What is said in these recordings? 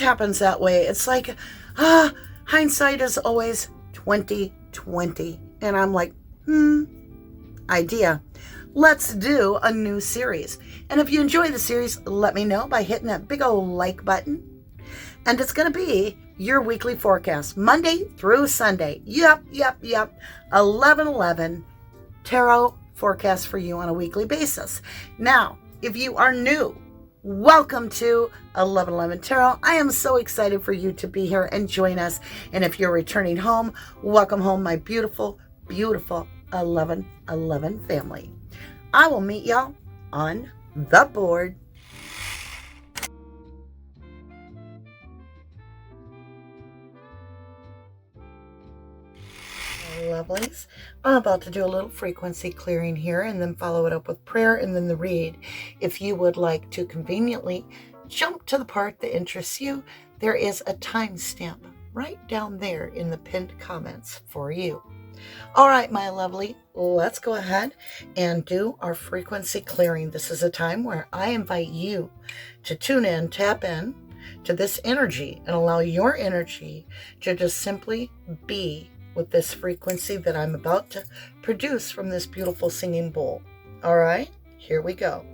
happens that way. It's like, hindsight is always 20/20. And I'm like, idea. Let's do a new series. And if you enjoy the series, let me know by hitting that big old like button. And it's going to be your weekly forecast, Monday through Sunday. Yep. 11/11 tarot forecast for you on a weekly basis. Now, if you are new, welcome to 11/11 Tarot. I am so excited for you to be here and join us. And if you're returning home, welcome home, my beautiful, beautiful 11/11 family. I will meet y'all on the board. Lovelies, I'm about to do a little frequency clearing here and then follow it up with prayer and then the read. If you would like to conveniently jump to the part that interests you, there is a timestamp right down there in the pinned comments for you. All right, my lovely, let's go ahead and do our frequency clearing. This is a time where I invite you to tune in, tap in to this energy and allow your energy to just simply be with this frequency that I'm about to produce from this beautiful singing bowl. All right, here we go.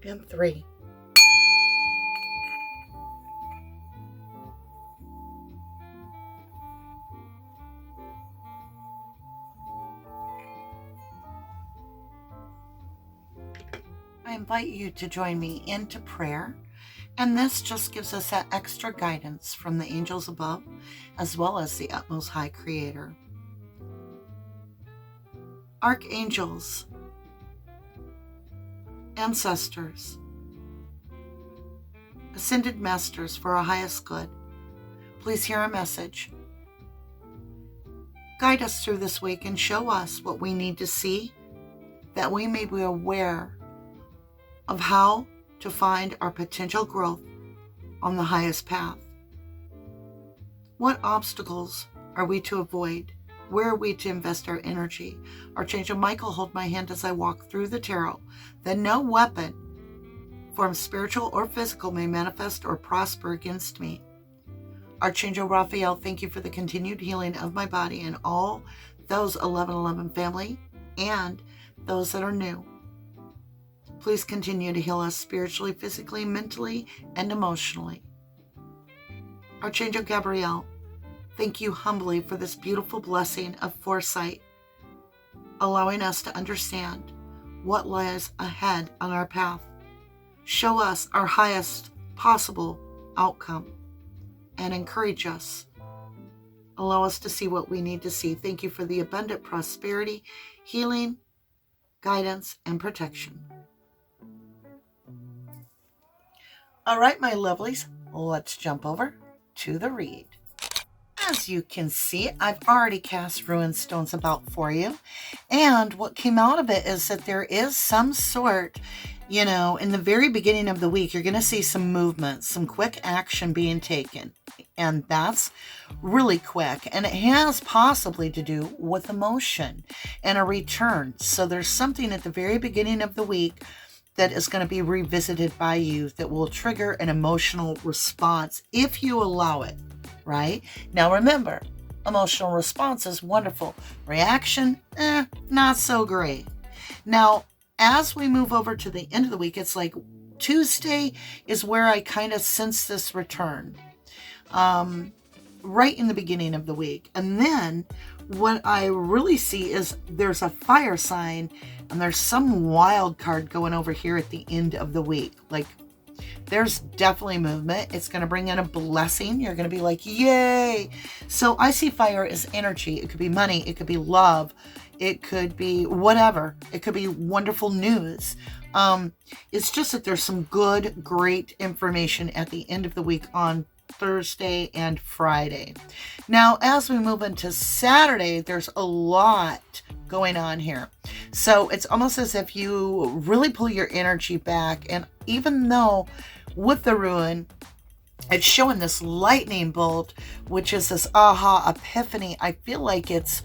And 3. I invite you to join me into prayer, and this just gives us that extra guidance from the angels above, as well as the utmost high creator. Archangels, ancestors, ascended masters for our highest good, please hear a message. Guide us through this week and show us what we need to see, that we may be aware of how to find our potential growth on the highest path. What obstacles are we to avoid? Where are we to invest our energy? Archangel Michael, hold my hand as I walk through the tarot, that no weapon, formed spiritual or physical, may manifest or prosper against me. Archangel Raphael, thank you for the continued healing of my body and all those 11/11 family and those that are new. Please continue to heal us spiritually, physically, mentally, and emotionally. Archangel Gabriel, thank you humbly for this beautiful blessing of foresight, allowing us to understand what lies ahead on our path. Show us our highest possible outcome and encourage us. Allow us to see what we need to see. Thank you for the abundant prosperity, healing, guidance, and protection. All right, my lovelies, let's jump over to the read. As you can see, I've already cast RUNESTONEs about for you. And what came out of it is that there is some sort, in the very beginning of the week, you're going to see some movement, some quick action being taken. And that's really quick. And it has possibly to do with emotion and a return. So there's something at the very beginning of the week that is going to be revisited by you that will trigger an emotional response if you allow it. Right? Now remember, emotional response is wonderful. Reaction, not so great. Now, as we move over to the end of the week, it's like Tuesday is where I kind of sense this return. Right in the beginning of the week. And then what I really see is there's a fire sign and there's some wild card going over here at the end of the week. Like, there's definitely movement. It's going to bring in a blessing. You're going to be like, yay. So I see fire as energy. It could be money. It could be love. It could be whatever. It could be wonderful news. It's just that there's some good, great information at the end of the week on Thursday, and Friday. Now, as we move into Saturday, there's a lot going on here. So it's almost as if you really pull your energy back. And even though with the rune, it's showing this lightning bolt, which is this aha epiphany, I feel like it's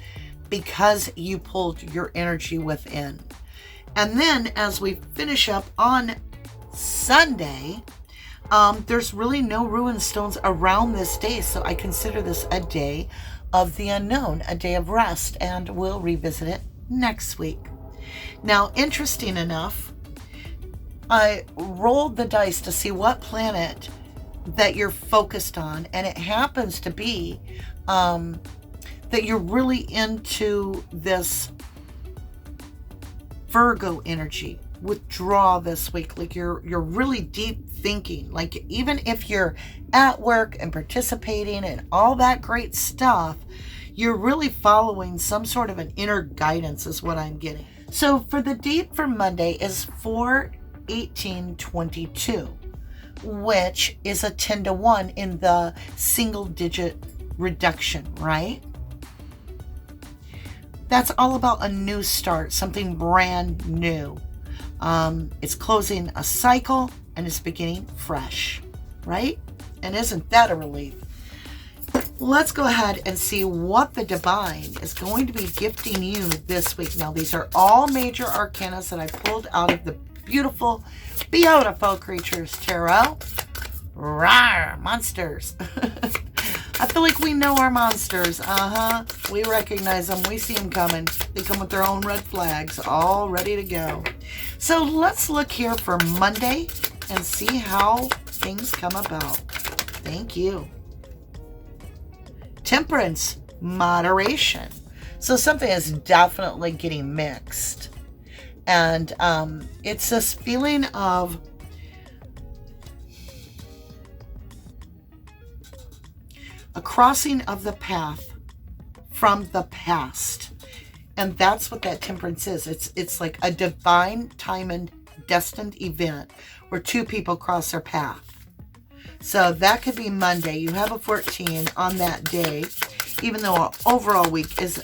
because you pulled your energy within. And then as we finish up on Sunday, there's really no rune stones around this day. So I consider this a day of the unknown, a day of rest, and we'll revisit it next week. Now, interesting enough, I rolled the dice to see what planet that you're focused on, and it happens to be that you're really into this Virgo energy. Withdraw this week, like you're really deep thinking, like even if you're at work and participating and all that great stuff, you're really following some sort of an inner guidance is what I'm getting. So for the date for Monday is 4/18/22, which is a 10-to-1 in the single digit reduction, right? That's all about a new start, something brand new. It's closing a cycle and it's beginning fresh, right? And isn't that a relief? Let's go ahead and see what the divine is going to be gifting you this week. Now, these are all major arcana that I pulled out of the beautiful Creatures Tarot. Rawr, monsters. I feel like we know our monsters. We recognize them. We see them coming. They come with their own red flags, all ready to go. So let's look here for Monday and see how things come about. Thank you. Temperance, moderation. So something is definitely getting mixed. And it's this feeling of a crossing of the path from the past. And that's what that temperance is. It's like a divine time and destined event where two people cross their path. So that could be Monday. You have a 14 on that day, even though our overall week is,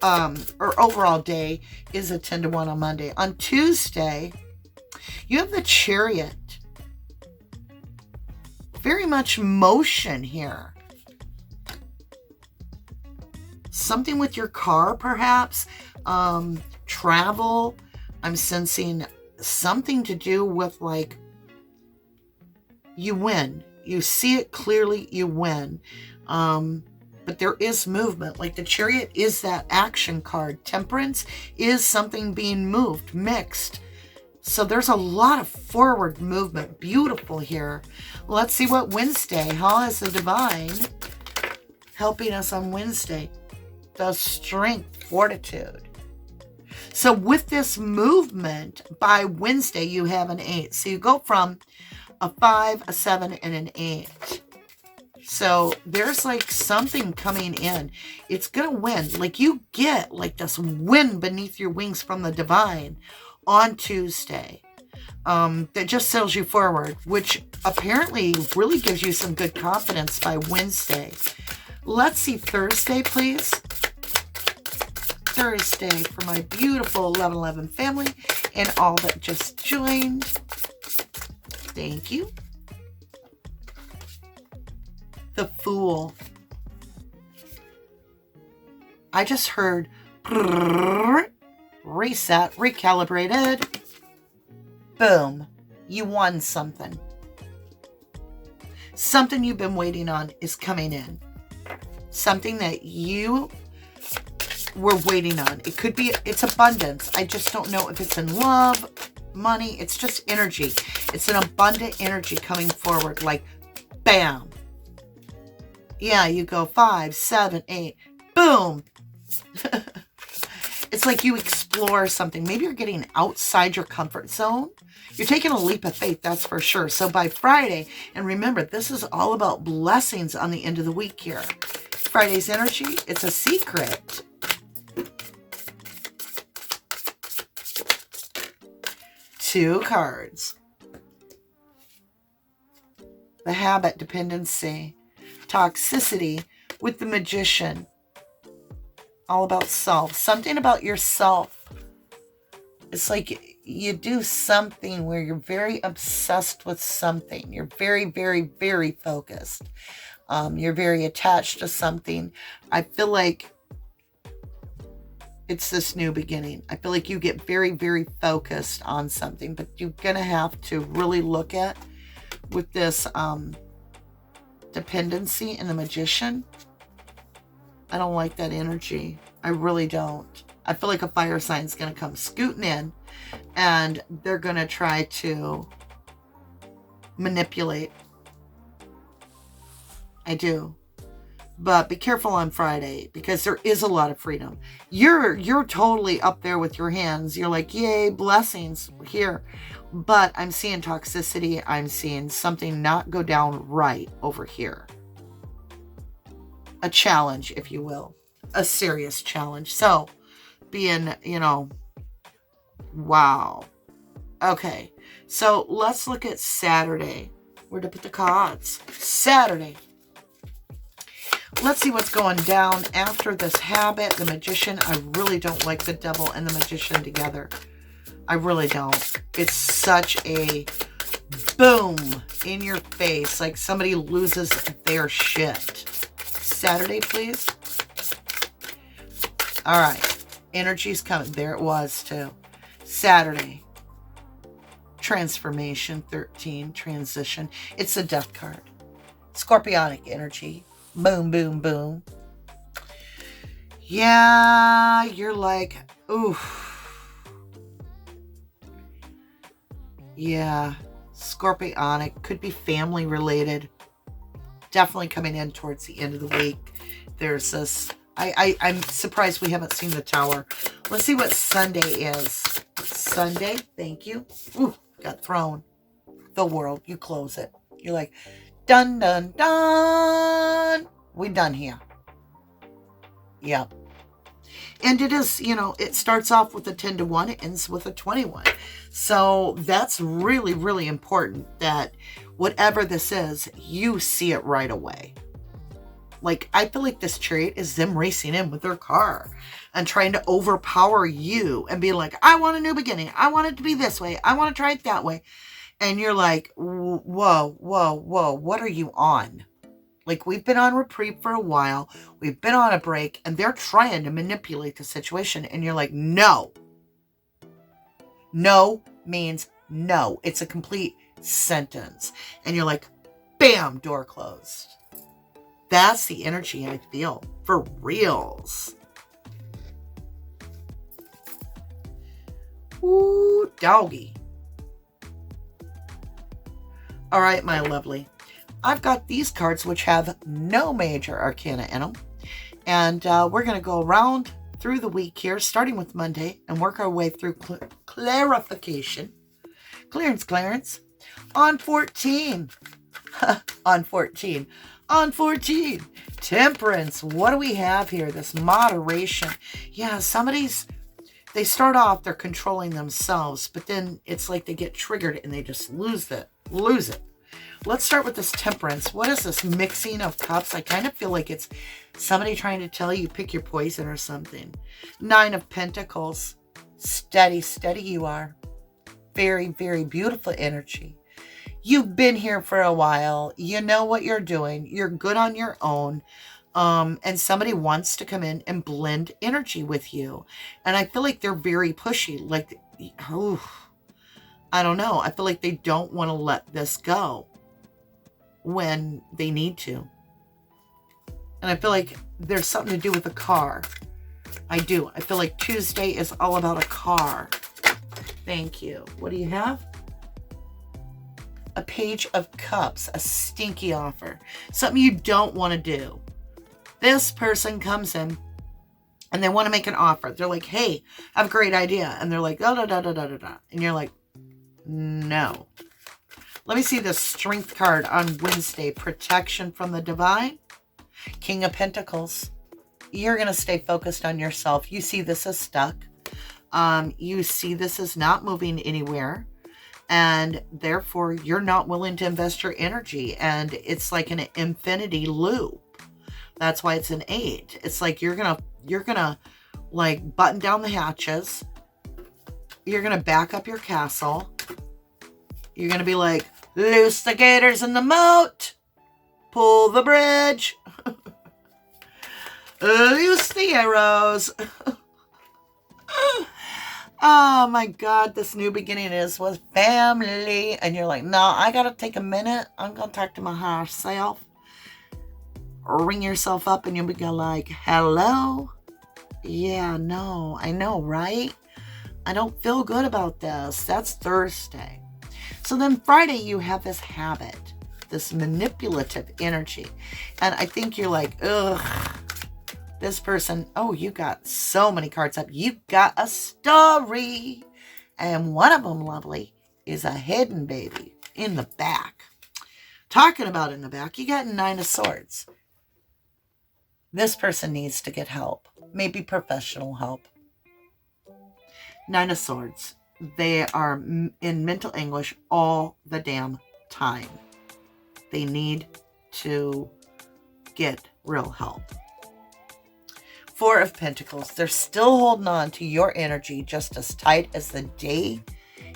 or overall day is a 10-to-1 on Monday. On Tuesday, you have the Chariot. Very much motion here. Something with your car, perhaps. Travel. I'm sensing something to do with like you win. You see it clearly, you win. But there is movement. Like the Chariot is that action card. Temperance is something being moved, mixed. So there's a lot of forward movement. Beautiful here. Let's see what Wednesday. How is the divine helping us on Wednesday? The strength, fortitude. So with this movement, by Wednesday, you have an 8. So you go from a 5, a 7, and an 8. So there's like something coming in. It's going to win. Like you get like this wind beneath your wings from the divine on Tuesday. That just sails you forward, which apparently really gives you some good confidence by Wednesday. Let's see Thursday, please. Thursday for my beautiful 1111 family and all that just joined. Thank you. The Fool. I just heard reset, recalibrated. Boom. You won something. Something you've been waiting on is coming in. Something that you were waiting on. It could be, it's abundance. I just don't know if it's in love, money. It's just energy. It's an abundant energy coming forward. Like, bam. Yeah, you go 5, 7, 8. Boom. It's like you explore something. Maybe you're getting outside your comfort zone. You're taking a leap of faith, that's for sure. So by Friday, and remember, this is all about blessings on the end of the week here. Friday's energy, it's a secret. Two cards. The habit, dependency. toxicity with the Magician. All about self. Something about yourself. It's like you do something where you're very obsessed with something. You're very, very, very focused. You're very attached to something. I feel like it's this new beginning. I feel like you get very, very focused on something, but you're going to have to really look at with this dependency in the Magician. I don't like that energy. I really don't. I feel like a fire sign is going to come scooting in and they're going to try to manipulate. I do. But be careful on Friday because there is a lot of freedom. You're totally up there with your hands. You're like, yay, blessings here. But I'm seeing toxicity. I'm seeing something not go down right over here. A challenge, if you will. A serious challenge. So, being, wow. Okay. So, let's look at Saturday. Where to put the cards? Saturday. Let's see what's going down after this habit. The Magician. I really don't like the Devil and the Magician together. I really don't. It's such a boom in your face. Like somebody loses their shit. Saturday, please. All right. Energy's coming. There it was, too. Saturday. Transformation. 13. Transition. It's a death card. Scorpionic energy. Boom, boom, boom. Yeah, you're like, oof. Yeah, Scorpionic. Could be family related. Definitely coming in towards the end of the week. There's this. I'm surprised we haven't seen the Tower. Let's see what Sunday is. Sunday, thank you. Ooh, got thrown. The World. You close it. You're like, dun, dun, dun. We done here. Yep. And it is, it starts off with a 10 to 1. It ends with a 21. So that's really, really important that whatever this is, you see it right away. Like, I feel like this Chariot is them racing in with their car and trying to overpower you and be like, I want a new beginning. I want it to be this way. I want to try it that way. And you're like, whoa, whoa, whoa. What are you on? Like, we've been on reprieve for a while. We've been on a break, and they're trying to manipulate the situation. And you're like, no. No means no. It's a complete sentence. And you're like, bam, door closed. That's the energy I feel. For reals. Ooh, doggy. All right, my lovely. I've got these cards which have no major arcana in them. And we're going to go around through the week here, starting with Monday, and work our way through clarification. Clearance. On 14. On 14. On 14. Temperance. What do we have here? This moderation. Yeah, they start off, they're controlling themselves, but then it's like they get triggered and they just lose it. Let's start with this Temperance. What is this mixing of cups? I kind of feel like it's somebody trying to tell you pick your poison or something. 9 of Pentacles. Steady you are. Very, very beautiful energy. You've been here for a while. You know what you're doing. You're good on your own. And somebody wants to come in and blend energy with you. And I feel like they're very pushy. Like, I don't know. I feel like they don't want to let this go when they need to. And I feel like there's something to do with a car. I do. I feel like Tuesday is all about a car. Thank you. What do you have? A Page of Cups. A stinky offer. Something you don't want to do. This person comes in and they want to make an offer. They're like, hey, I have a great idea. And they're like, da. And you're like, no. Let me see the Strength card on Wednesday. Protection from the Divine. King of Pentacles. You're going to stay focused on yourself. You see this as stuck. You see this as not moving anywhere. And therefore, you're not willing to invest your energy. And it's like an infinity loop. That's why it's an 8. It's like you're gonna like button down the hatches. You're gonna back up your castle. You're gonna be like, loose the gators in the moat. Pull the bridge. Loose the arrows. Oh my God, this new beginning is with family. And you're like, no, I gotta take a minute. I'm gonna talk to my higher self. Ring yourself up and you'll be like, hello? Yeah, no, I know, right? I don't feel good about this. That's Thursday. So then Friday, you have this habit, this manipulative energy. And I think you're like, ugh, this person, oh, you got so many cards up. You got a story. And one of them, lovely, is a hidden baby in the back. Talking about in the back, you got 9 of Swords. This person needs to get help. Maybe professional help. 9 of Swords. They are in mental anguish all the damn time. They need to get real help. 4 of Pentacles. They're still holding on to your energy just as tight as the day,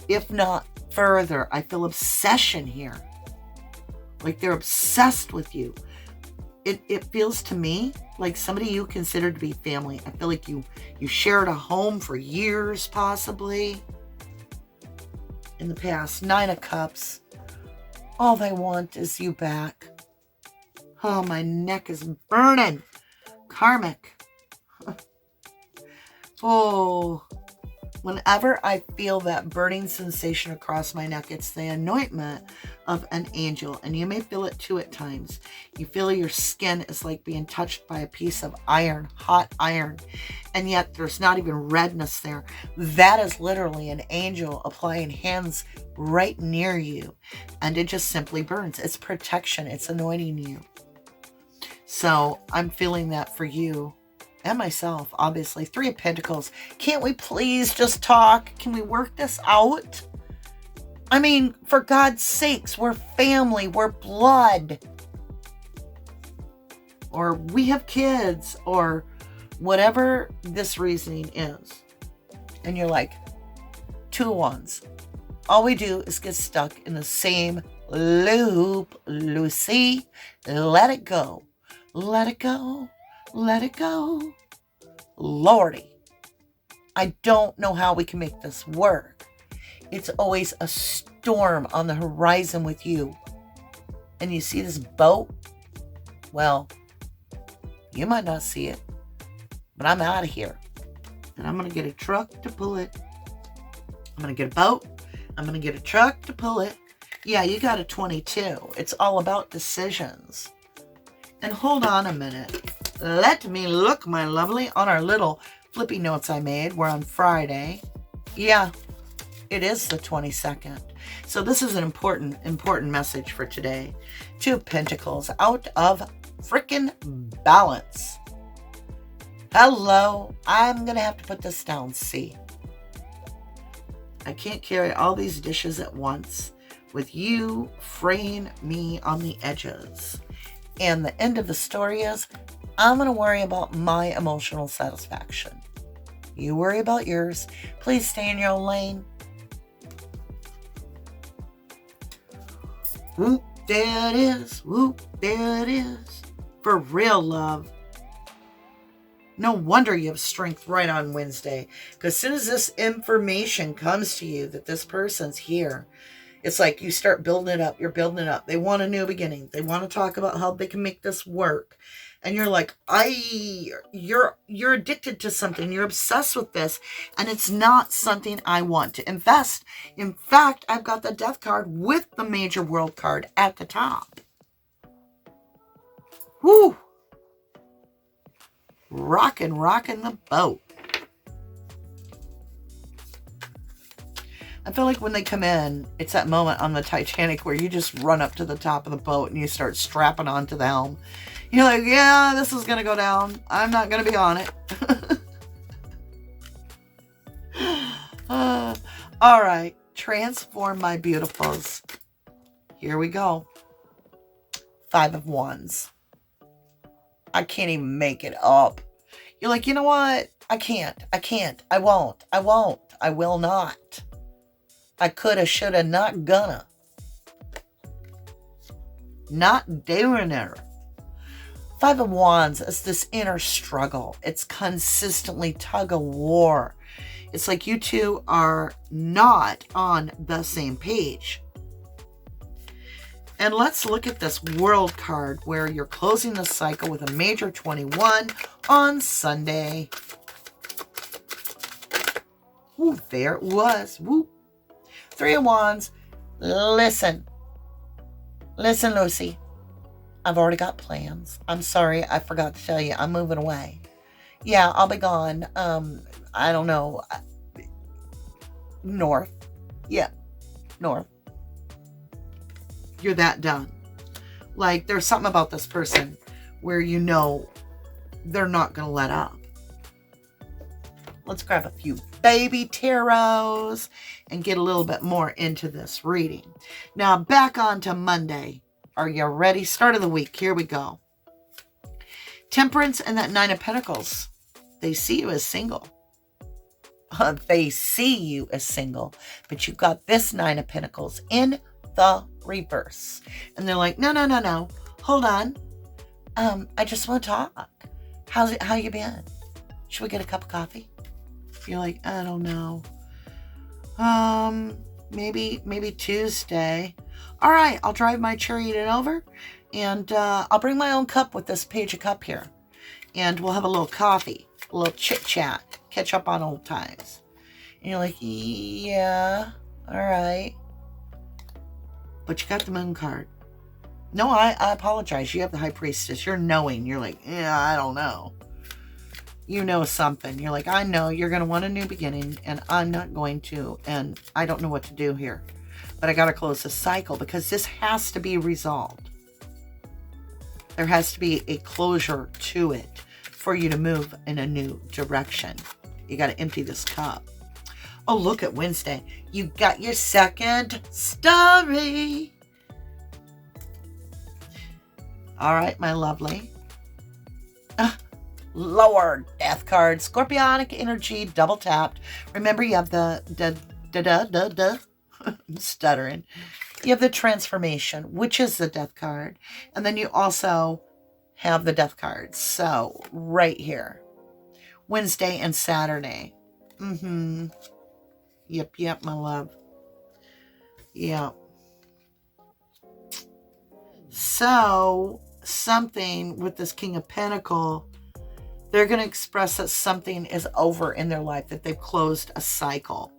if not further. I feel obsession here. Like they're obsessed with you. It feels to me like somebody you consider to be family. I feel like you shared a home for years, possibly. In the past. 9 of Cups. All they want is you back. Oh, my neck is burning. Karmic. Oh, whenever I feel that burning sensation across my neck, it's the anointment of an angel. And you may feel it too at times. You feel your skin is like being touched by a piece of iron, hot iron. And yet there's not even redness there. That is literally an angel applying hands right near you. And it just simply burns. It's protection. It's anointing you. So I'm feeling that for you. And myself, obviously. 3 of Pentacles. Can't we please just talk? Can we work this out? I mean, for God's sakes, we're family. We're blood. Or we have kids. Or whatever this reasoning is. And you're like, 2 of Wands. All we do is get stuck in the same loop. Lucy, let it go. Let it go. Let it go. Lordy, I don't know how we can make this work. It's always a storm on the horizon with you. And you see this boat? Well, you might not see it, but I'm out of here. And I'm going to get a truck to pull it. I'm going to get a boat. I'm going to get a truck to pull it. Yeah, you got a 22. It's all about decisions. And hold on a minute. Let me look, my lovely, on our little flippy notes I made. We're on Friday. Yeah, it is the 22nd. So this is an important message for today. 2 of Pentacles out of frickin' balance. Hello. I'm going to have to put this down. See. I can't carry all these dishes at once with you fraying me on the edges. And the end of the story is, I'm going to worry about my emotional satisfaction. You worry about yours. Please stay in your own lane. Whoop, there it is. Whoop, there it is. For real, love. No wonder you have strength right on Wednesday. Because as soon as this information comes to you that this person's here, it's like you start building it up. You're building it up. They want a new beginning. They want to talk about how they can make this work. And you're like, you're addicted to something. You're obsessed with this. And it's not something I want to invest. In fact, I've got the Death card with the Major World card at the top. Whoo! Rockin' the boat. I feel like when they come in, it's that moment on the Titanic where you just run up to the top of the boat and you start strapping onto the helm. You're like, yeah, this is going to go down. I'm not going to be on it. All right. Transform, my beautifuls. Here we go. 5 of Wands. I can't even make it up. You're like, you know what? I can't. I won't. I will not. I coulda, shoulda, not gonna. Not doing it. 5 of Wands is this inner struggle. It's consistently tug of war. It's like you two are not on the same page. And let's look at this World card where you're closing the cycle with a major 21 on Sunday. Ooh, there it was. Woo. 3 of Wands. Listen, Lucy. I've already got plans. I'm sorry, I forgot to tell you. I'm moving away. Yeah, I'll be gone. I don't know. North. Yeah, north. You're that done. Like, there's something about this person where you know they're not going to let up. Let's grab a few baby tarots and get a little bit more into this reading. Now, back on to Monday. Are you ready? Start of the week. Here we go. Temperance and that 9 of Pentacles. They see you as single. They see you as single. But you've got this 9 of Pentacles in the reverse. And they're like, no. Hold on. I just want to talk. How you been? Should we get a cup of coffee? You're like, I don't know. Maybe Tuesday. All right, I'll drive my chariot over, and I'll bring my own cup with this page of cup here, and we'll have a little coffee, a little chit chat, catch up on old times. And you're like, yeah, all right. But you got the Moon card. No, I apologize. You have the High Priestess. You're knowing. You're like, yeah, I don't know. You know something. You're like, I know you're going to want a new beginning, and I'm not going to, and I don't know what to do here. But I got to close the cycle because this has to be resolved. There has to be a closure to it for you to move in a new direction. You got to empty this cup. Oh, look at Wednesday. You got your second story. All right, my lovely. Lower death card. Scorpionic energy, double tapped. Remember, you have the I'm stuttering. You have the transformation, which is the death card. And then you also have the death cards. So, right here. Wednesday and Saturday. Yep, my love. Yeah. So, something with this King of Pentacles, they're going to express that something is over in their life, that they've closed a cycle.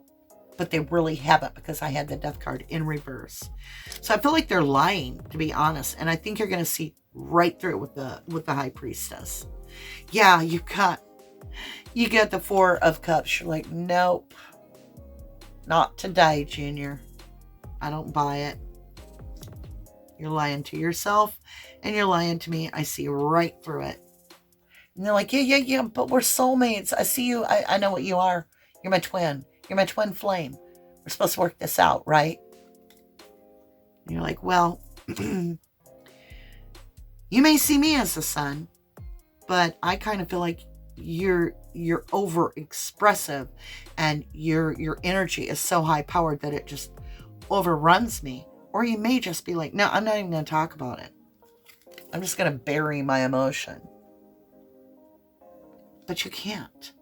But they really haven't, because I had the death card in reverse. So I feel like they're lying, to be honest. And I think you're going to see right through it with the High Priestess. Yeah, you get the 4 of Cups. You're like, nope, not today, Junior. I don't buy it. You're lying to yourself, and you're lying to me. I see right through it. And they're like, yeah, but we're soulmates. I see you. I know what you are. You're my twin. You're my twin flame. We're supposed to work this out, right? And you're like, well, you may see me as the sun, but I kind of feel like you're over expressive, and your energy is so high powered that it just overruns me. Or you may just be like, no, I'm not even going to talk about it. I'm just going to bury my emotion. But you can't.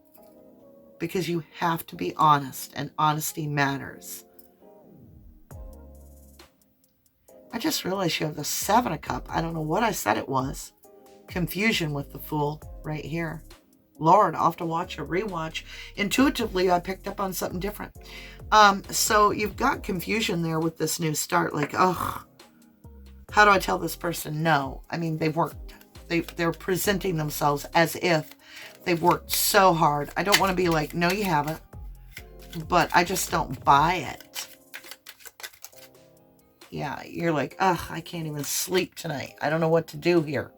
Because you have to be honest, and honesty matters. I just realized you have the 7 of Cups. I don't know what I said it was. Confusion with the Fool right here. Lord, I'll have to watch a rewatch. Intuitively, I picked up on something different. So you've got confusion there with this new start. Like, oh, how do I tell this person no? I mean, they've worked. They're presenting themselves as if they've worked so hard. I don't want to be like, no, you haven't. But I just don't buy it. Yeah, you're like, ugh, I can't even sleep tonight. I don't know what to do here.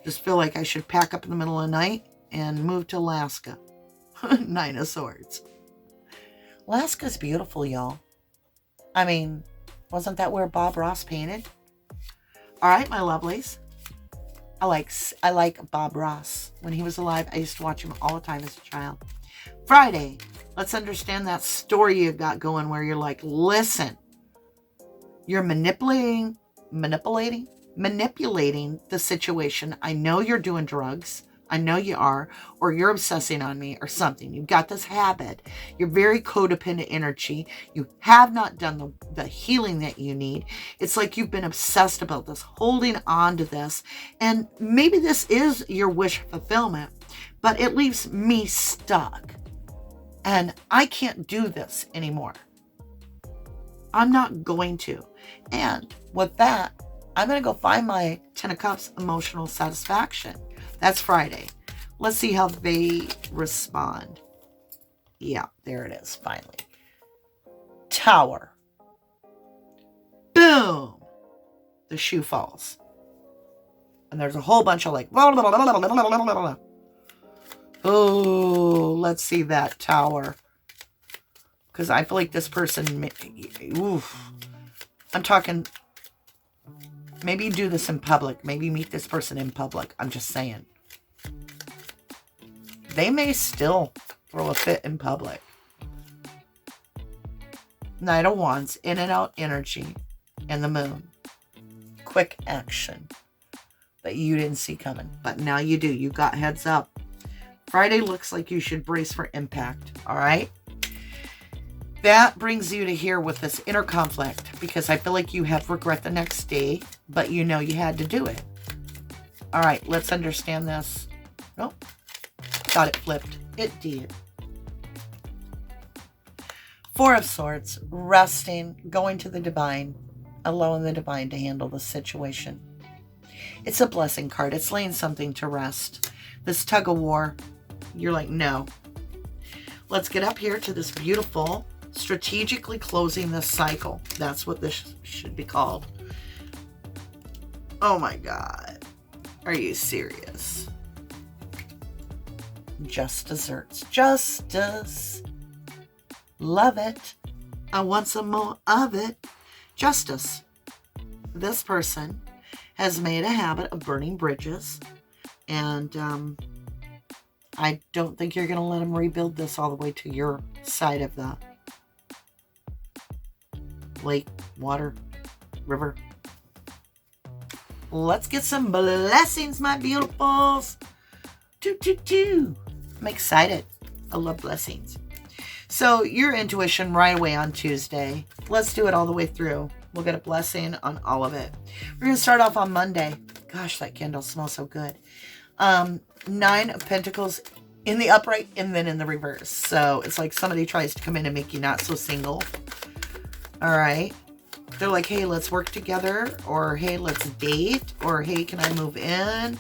Just feel like I should pack up in the middle of the night and move to Alaska. 9 of Swords. Alaska's beautiful, y'all. I mean, wasn't that where Bob Ross painted? All right, my lovelies. I like Bob Ross. When he was alive, I used to watch him all the time as a child. Friday, let's understand that story you got going where you're like, listen, you're manipulating the situation. I know you're doing drugs. I know you are, or you're obsessing on me or something. You've got this habit. You're very codependent energy. You have not done the healing that you need. It's like you've been obsessed about this, holding on to this. And maybe this is your wish fulfillment, but it leaves me stuck. And I can't do this anymore. I'm not going to. And with that, I'm going to go find my 10 of Cups emotional satisfaction. That's Friday. Let's see how they respond. Yeah, there it is, finally. Tower. Boom. The shoe falls. And there's a whole bunch of like, oh, let's see that Tower. Because I feel like this person, oof. I'm talking, maybe do this in public. Maybe meet this person in public. I'm just saying. They may still throw a fit in public. Knight of Wands, in and out energy, and the Moon. Quick action that you didn't see coming, but now you do. You got heads up. Friday looks like you should brace for impact. All right. That brings you to here with this inner conflict, because I feel like you have regret the next day, but you know you had to do it. All right, let's understand this. Nope. Got it flipped. It did. Four of Swords, resting, going to the divine, allowing the divine to handle the situation. It's a blessing card. It's laying something to rest. This tug of war, you're like, no. Let's get up here to this beautiful, strategically closing this cycle. That's what this should be called. Oh my God. Are you serious? Just desserts. Justice. Love it. I want some more of it. Justice. This person has made a habit of burning bridges. And I don't think you're going to let them rebuild this all the way to your side of the lake, water, river. Let's get some blessings, my beautifuls. I'm excited. I love blessings. So your intuition right away on Tuesday. Let's do it all the way through. We'll get a blessing on all of it. We're going to start off on Monday. Gosh, that candle smells so good. 9 of Pentacles in the upright and then in the reverse. So it's like somebody tries to come in and make you not so single. All right. They're like, hey, let's work together. Or, hey, let's date. Or, hey, can I move in?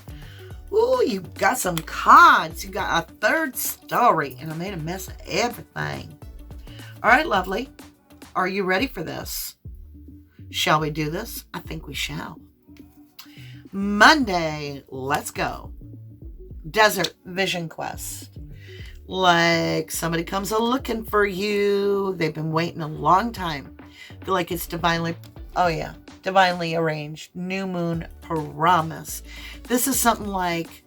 Ooh, you got some cards. You got a third story. And I made a mess of everything. All right, lovely. Are you ready for this? Shall we do this? I think we shall. Monday, let's go. Desert Vision Quest. Like somebody comes looking for you. They've been waiting a long time. Feel like it's divinely, oh yeah, divinely arranged. New moon promise. This is something like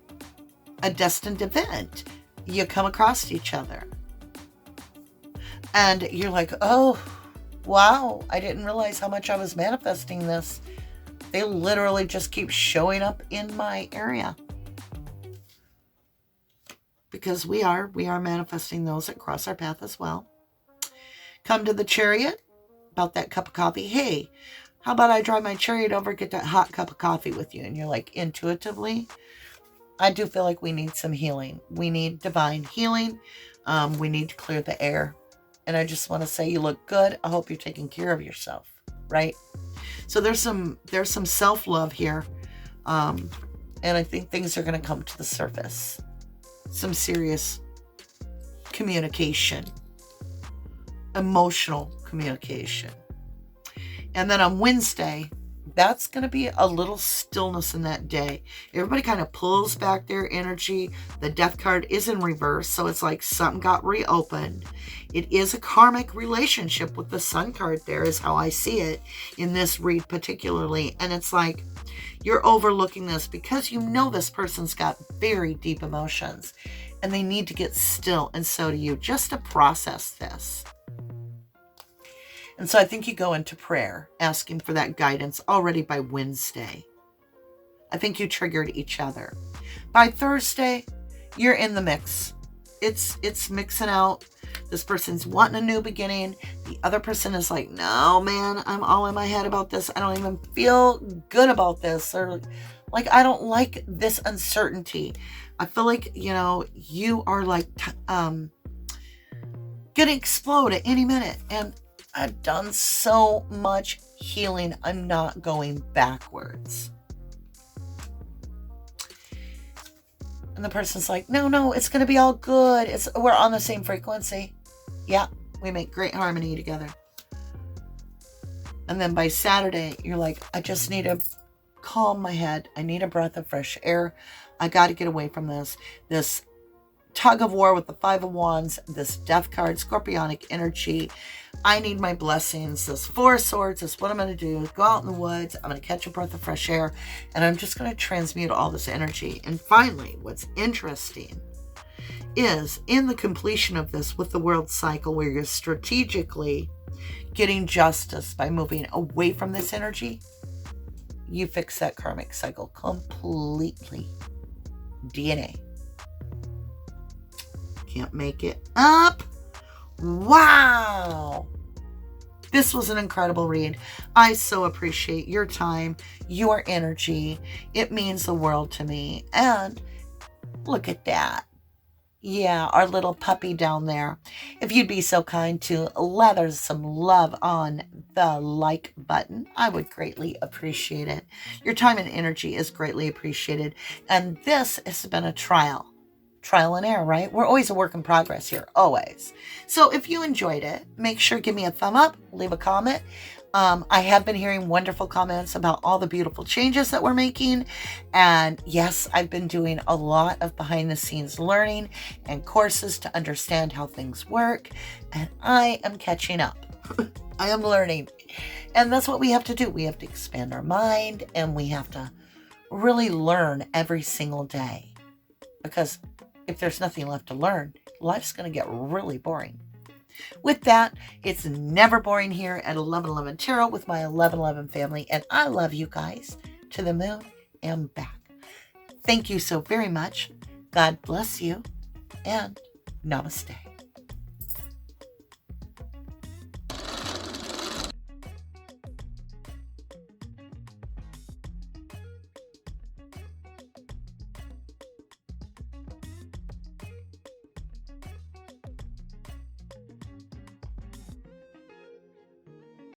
a destined event. You come across each other. And you're like, oh, wow, I didn't realize how much I was manifesting this. They literally just keep showing up in my area. Because we are manifesting those that cross our path as well. Come to the Chariot, about that cup of coffee. Hey, how about I drive my Chariot over, get that hot cup of coffee with you? And you're like, intuitively, I do feel like we need some healing. We need divine healing. We need to clear the air. And I just want to say you look good. I hope you're taking care of yourself, right? So there's some self-love here. And I think things are going to come to the surface. Some serious communication. Emotional communication. And then on Wednesday, that's going to be a little stillness in that day. Everybody kind of pulls back their energy. The death card is in reverse, so it's like something got reopened. It is a karmic relationship with the sun card there, is how I see it in this read particularly. And it's like you're overlooking this because you know this person's got very deep emotions and they need to get still, and so do you, just to process this. And so I think you go into prayer, asking for that guidance already by Wednesday. I think you triggered each other. By Thursday, you're in the mix. It's mixing out. This person's wanting a new beginning. The other person is like, no, man, I'm all in my head about this. I don't even feel good about this. Or like, I don't like this uncertainty. I feel like, you are like going to explode at any minute. And I've done so much healing. I'm not going backwards. And the person's like, no, it's going to be all good. We're on the same frequency. Yeah, we make great harmony together. And then by Saturday, you're like, I just need to calm my head. I need a breath of fresh air. I got to get away from this tug of war with the Five of Wands, this death card, scorpionic energy. I need my blessings. This Four of Swords is what I'm going to do. Go out in the woods. I'm going to catch a breath of fresh air. And I'm just going to transmute all this energy. And finally, what's interesting is in the completion of this with the world cycle, where you're strategically getting justice by moving away from this energy, you fix that karmic cycle completely. DNA. Can't make it up. Wow. This was an incredible read. I so appreciate your time, your energy. It means the world to me. And look at that. Yeah, our little puppy down there. If you'd be so kind to lather some love on the like button, I would greatly appreciate it. Your time and energy is greatly appreciated. And this has been a trial and error, right? We're always a work in progress here, always. So if you enjoyed it, make sure give me a thumb up, leave a comment. I have been hearing wonderful comments about all the beautiful changes that we're making. And yes, I've been doing a lot of behind the scenes learning and courses to understand how things work. And I am catching up. I am learning. And that's what we have to do. We have to expand our mind, and we have to really learn every single day. Because if there's nothing left to learn, life's going to get really boring. With that, it's never boring here at 1111 Tarot with my 1111 family, and I love you guys to the moon and back. Thank you so very much. God bless you, and namaste.